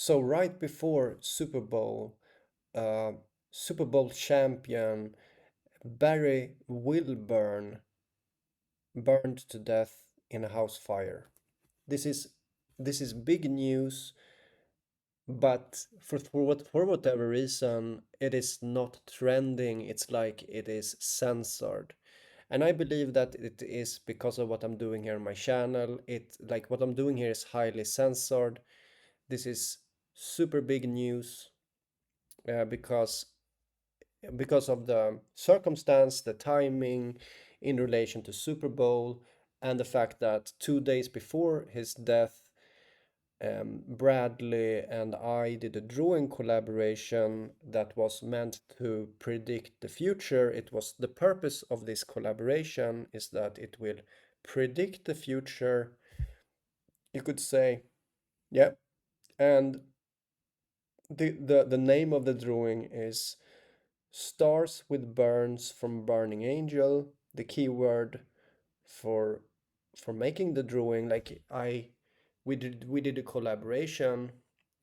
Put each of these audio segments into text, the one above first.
So right before uh, Super Bowl champion Barry Wilburn burned to death in a house fire. This is this is big news, but for whatever reason, it is not trending. It's like it is censored. And I believe that it is because of what I'm doing here on my channel. It like what I'm doing here is highly censored. This is super big news because of the circumstance, the timing in relation to Super Bowl, and the fact that 2 days before his death, Bradley and I did a drawing collaboration that was meant to predict the future. It was the purpose of this collaboration is that it will predict the future, you could say. Yeah. And the name of the drawing is Stars with Burns from Burning Angel. The keyword for making the drawing, like we did a collaboration,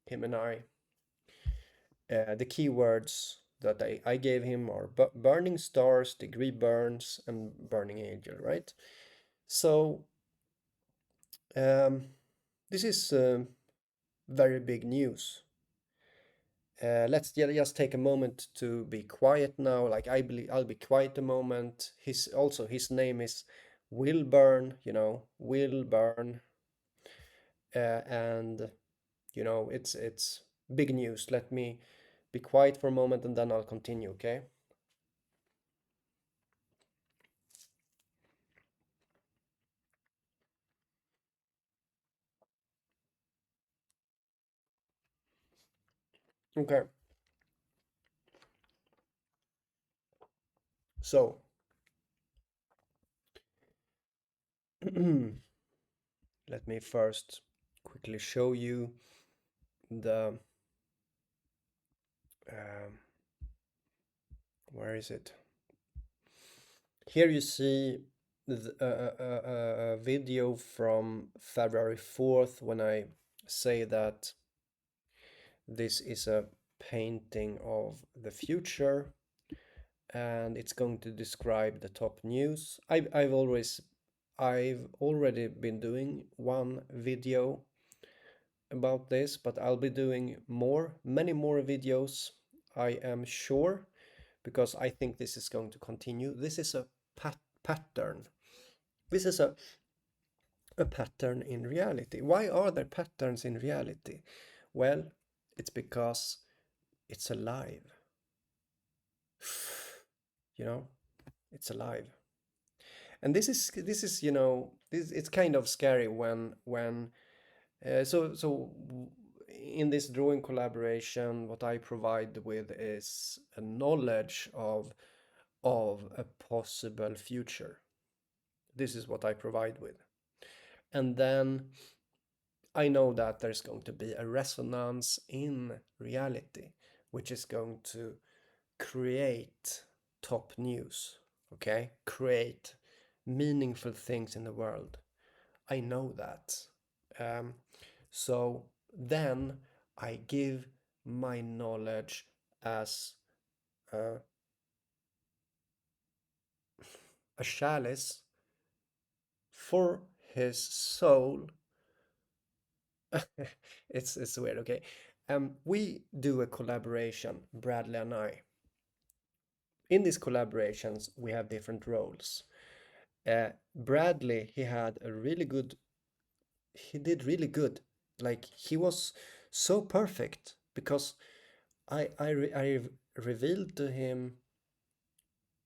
him and I. The keywords that I gave him are burning stars, degree burns, and burning angel, right? So this is very big news. Let's just take a moment to be quiet now. Like I believe I'll be quiet a moment. His name is Wilburn, Wilburn, and it's big news. Let me be quiet for a moment and then I'll continue, okay? Okay. So, let me first quickly show you the um, where is it? Here you see a video from February 4th when I say that this is a painting of the future and it's going to describe the top news. I've already been doing one video about this, but I'll be doing many more videos, I am sure, because I think this is going to continue. This is a pattern. This is a pattern in reality. Why are there patterns in reality? Well, it's because it's alive. You know, it's alive. And it's kind of scary when in this drawing collaboration, what I provide with is a knowledge of a possible future. This is what I provide with. And then I know that there's going to be a resonance in reality, which is going to create top news, okay? Create meaningful things in the world. I know that. Um, so then I give my knowledge as a, a chalice for his soul. It's weird, okay? We do a collaboration, Bradley and I. In these collaborations, we have different roles. Bradley, he did really good. Like he was so perfect because I revealed to him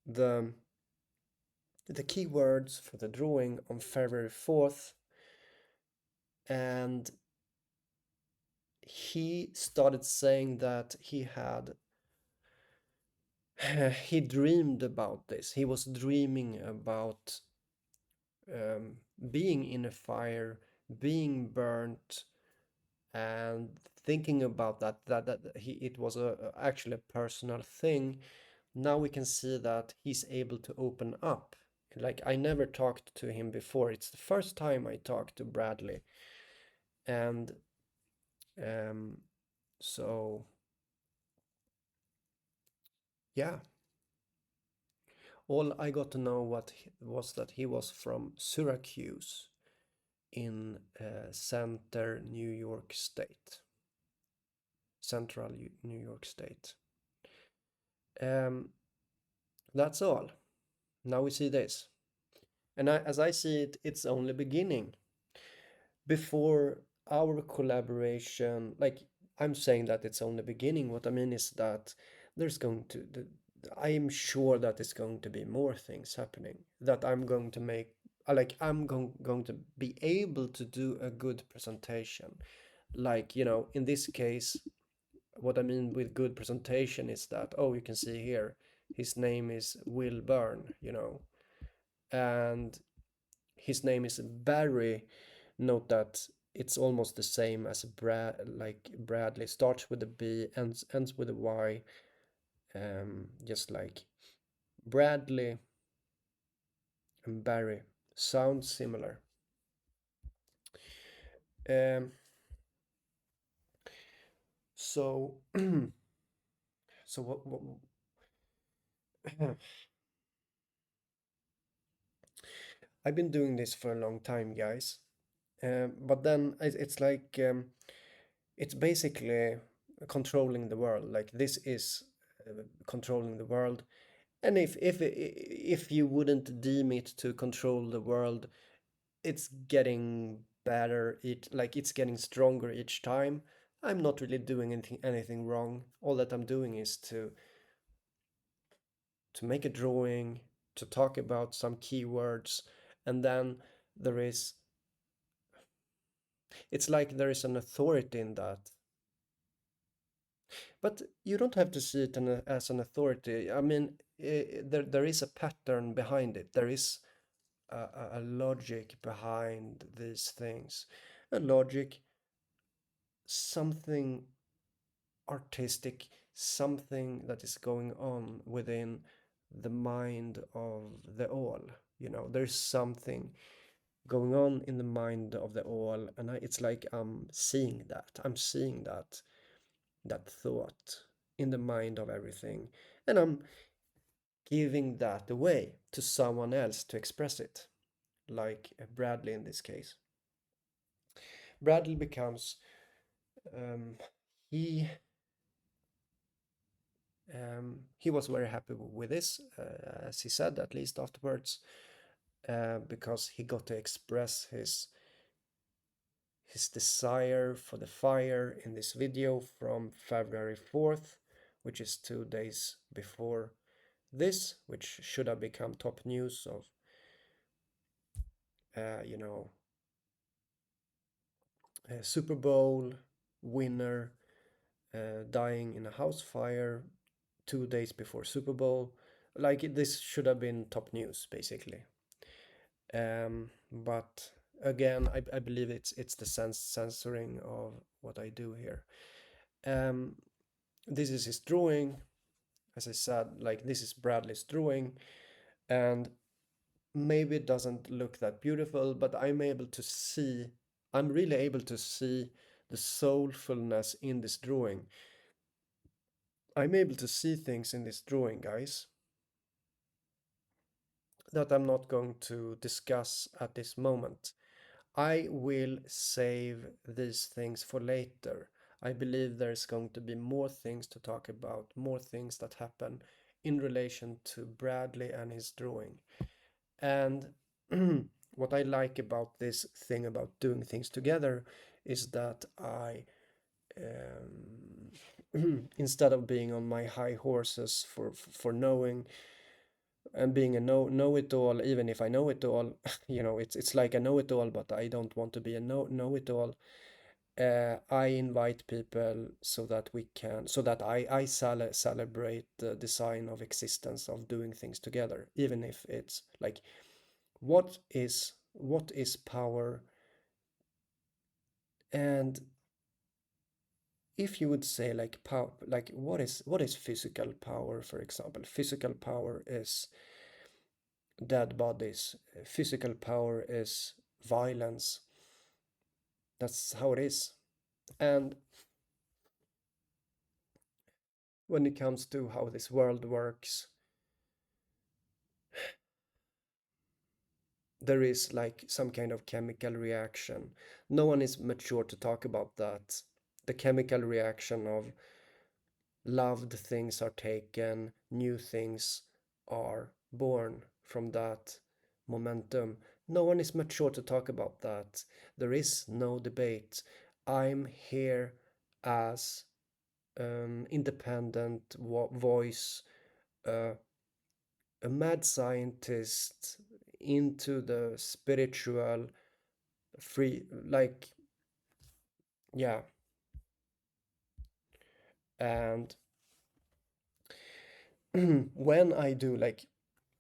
the the keywords for the drawing on February 4th, and he started saying that he dreamed about this. He was dreaming about um, being in a fire, being burnt, and thinking about that it was actually a personal thing. Now we can see that he's able to open up. Like I never talked to him before. It's the first time I talked to Bradley, and um, So yeah, all I got to know was that he was from Syracuse in Central New York State. That's all. Now we see this. And as I see it, it's only beginning. Before our collaboration, like I'm saying that it's only beginning. What I mean is that there's going to, I am sure that it's going to be more things happening. That I'm going to make, like I'm going to be able to do a good presentation. Like, in this case, what I mean with good presentation is that, oh, you can see here, his name is Wilburn, and his name is Barry. Note that it's almost the same as like Bradley. Starts with a B, ends with a Y, just like Bradley and Barry. Sound similar. So, so what I've been doing this for a long time, guys. But then it's like it's basically controlling the world. Like this is controlling the world. And if you wouldn't deem it to control the world, it's getting better. It's getting stronger each time. I'm not really doing anything wrong. All that I'm doing is to make a drawing, to talk about some keywords, and then there is it's like there is an authority in that. But you don't have to see it as an authority. I mean, there is a pattern behind it. There is a logic behind these things. A logic, something artistic, something that is going on within the mind of the all. There's something going on in the mind of the all, and it's like I'm seeing that. I'm seeing that thought in the mind of everything, and I'm giving that away to someone else to express it, like Bradley in this case. Bradley becomes um, he he was very happy with this, as he said, at least afterwards, because he got to express his desire for the fire in this video from February 4th, which is 2 days before this, which should have become top news of, a Super Bowl winner dying in a house fire 2 days before Super Bowl. Like this should have been top news, basically. But again, I believe it's the censoring of what I do here. This is his drawing. As I said, like this is Bradley's drawing, and maybe it doesn't look that beautiful, but I'm really able to see the soulfulness in this drawing. I'm able to see things in this drawing, guys, that I'm not going to discuss at this moment. I will save these things for later. I believe there's going to be more things to talk about, more things that happen in relation to Bradley and his drawing. And what I like about this thing about doing things together is that instead of being on my high horses for knowing and being a know-it-all, even if I know it all, it's like a know-it-all, but I don't want to be a know-it-all. I invite people so that I celebrate the design of existence of doing things together, even if it's like, what is power? And if you would say like power, like what is physical power, for example? Physical power is dead bodies. Physical power is violence. That's how it is. And when it comes to how this world works, there is like some kind of chemical reaction. No one is mature to talk about that. The chemical reaction of loved things are taken, new things are born from that momentum. No one is mature to talk about that. There is no debate. I'm here as independent voice, uh, a mad scientist into the spiritual, free, like, yeah. And when I do, like,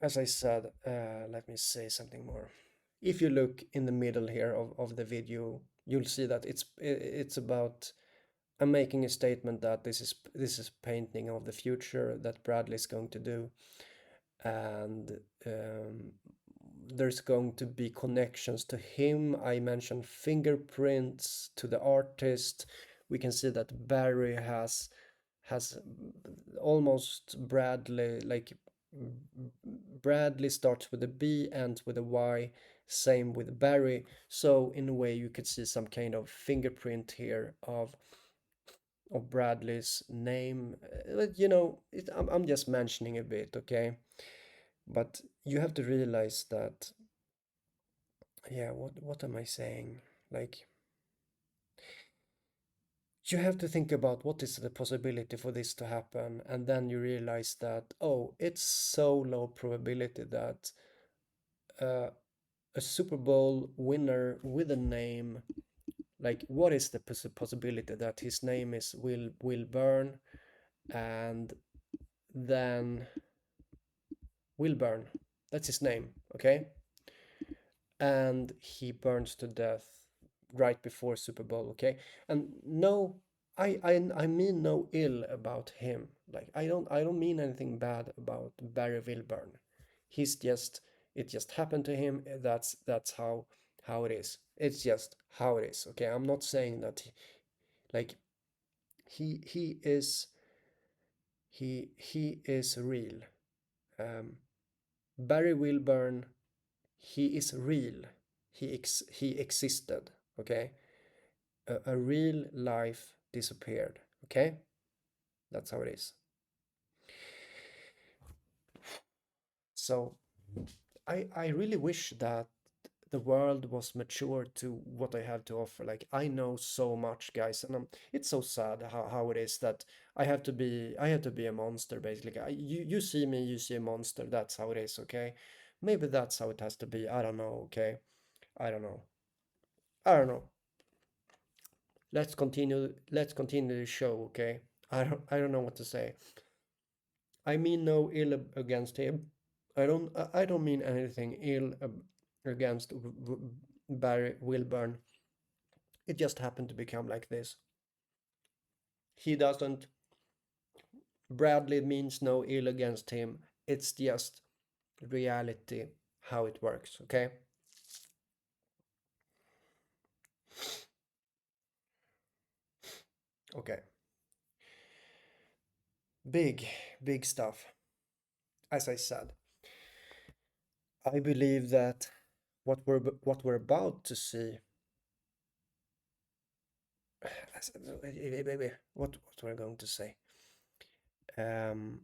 as I said, let me say something more. If you look in the middle here of the video, you'll see that it's about, I'm making a statement that this is painting of the future that Bradley is going to do, and there's going to be connections to him. I mentioned fingerprints to the artist. We can see that Barry has almost Bradley, like Bradley starts with a B, ends with a Y, same with Barry. So in a way you could see some kind of fingerprint here of Bradley's name. I'm just mentioning a bit, okay? But you have to realize that, yeah, what am I saying? Like, you have to think about what is the possibility for this to happen, and then you realize that, oh, it's so low probability that uh, a Super Bowl winner with a name, like, what is the possibility that his name is Wilburn, and then Wilburn, that's his name, okay? And he burns to death right before Super Bowl, okay? And no, I mean no ill about him. Like, I don't mean anything bad about Barry Wilburn. He's just, it just happened to him. That's how it is. It's just how it is. Okay, I'm not saying that like he is he is real. Um, Barry Wilburn, he is real. He existed. Okay, a real life disappeared. Okay, that's how it is. So I really wish that the world was mature to what I have to offer. Like, I know so much, guys, and it's so sad how it is that I have to be a monster basically. You see me, you see a monster. That's how it is. Okay, maybe that's how it has to be. I don't know. Okay, I don't know. I don't know. Let's continue the show. Okay, I don't know what to say. I mean no ill against him. I don't mean anything ill against Barry Wilburn. It just happened to become like this. He doesn't. Bradley means no ill against him. It's just reality, how it works. Okay. Okay. Big, big stuff. As I said, I believe that what we're about to see. What we're going to say. Um,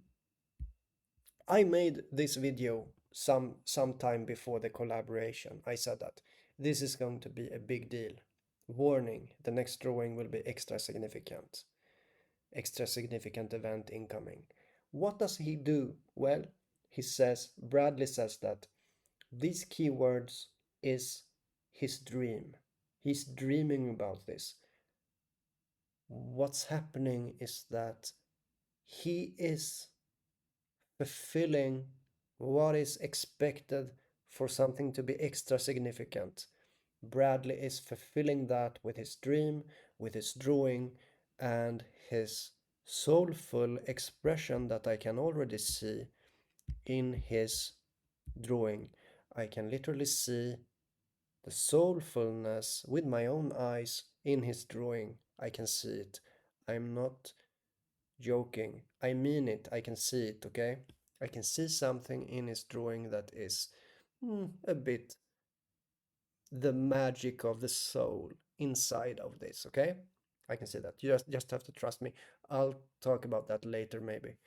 I made this video some time before the collaboration. I said that this is going to be a big deal. Warning, the next drawing will be extra significant. Extra significant event incoming. What does he do? Well, Bradley says that these keywords is his dream. He's dreaming about this. What's happening is that he is fulfilling what is expected for something to be extra significant. Bradley is fulfilling that with his dream, with his drawing, and his soulful expression that I can already see in his drawing. I can literally see the soulfulness with my own eyes in his drawing. I can see it. I'm not joking. I mean it. I can see it, okay? I can see something in his drawing that is a bit the magic of the soul inside of this, okay? I can see that. You just have to trust me. I'll talk about that later maybe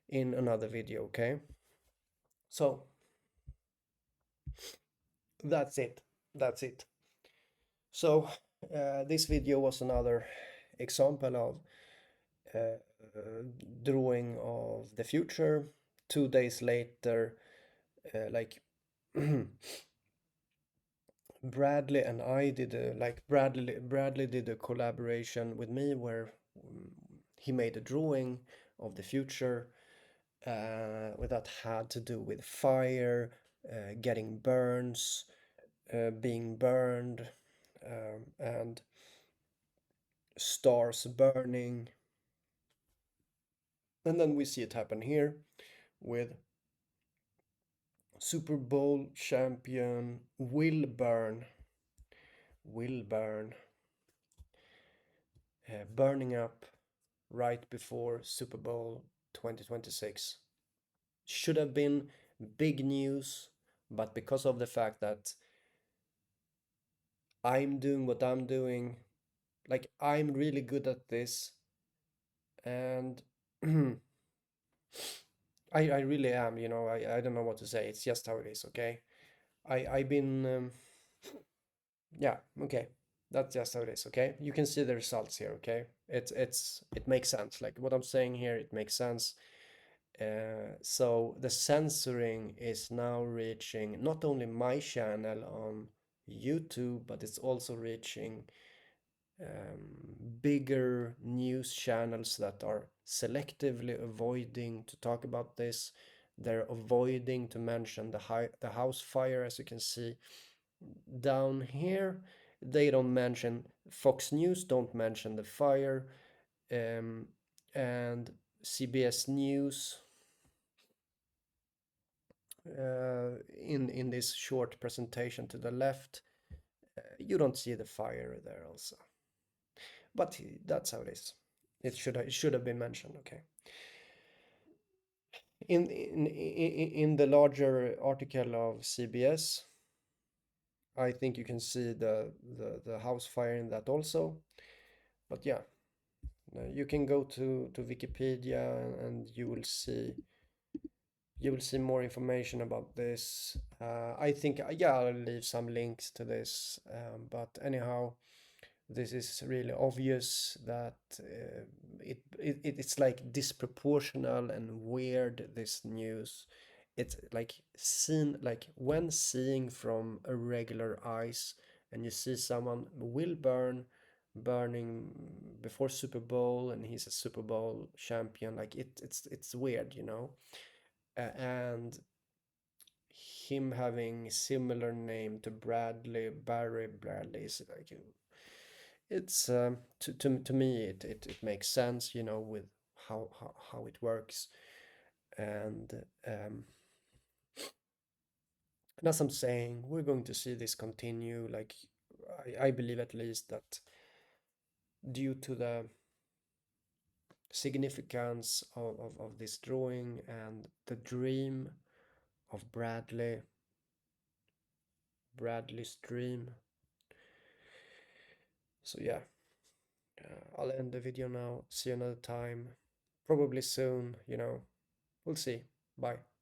in another video, okay? So that's it. That's it. So this video was another example of drawing of the future. 2 days later, like Bradley and I did Bradley did a collaboration with me where he made a drawing of the future that had to do with fire, getting burns, being burned, and stars burning. And then we see it happen here with Super Bowl champion Wilburn, burning up right before Super Bowl 2026. Should have been big news, but because of the fact that I'm doing what I'm doing, like I'm really good at this, and I really am, you know, I don't know what to say. It's just how it is, okay? I've been yeah, okay. That's just how it is, okay? You can see the results here, okay? It makes sense. Like what I'm saying here, it makes sense. So the censoring is now reaching not only my channel on YouTube, but it's also reaching bigger news channels that are selectively avoiding to talk about this. They're avoiding to mention the house fire, as you can see down here. They don't mention Fox News, don't mention the fire, and CBS News in this short presentation to the left, you don't see the fire there also. But that's how it is. It should have been mentioned, okay. In the larger article of CBS, I think you can see the house fire in that also. But yeah, you can go to Wikipedia and you will see more information about this. I think yeah, I'll leave some links to this. But anyhow, this is really obvious that it's like disproportional and weird, this news. It's like seen, like when seeing from a regular eyes, and you see someone burning before Super Bowl, and he's a Super Bowl champion, like it's weird, you know. And him having similar name to Barry Bradley is like it's to me it makes sense, you know, with how it works. And as I'm saying, we're going to see this continue. Like I believe at least that due to the significance of this drawing and the dream of Bradley's dream. So yeah, I'll end the video now. See you another time. Probably soon, you know. We'll see. Bye.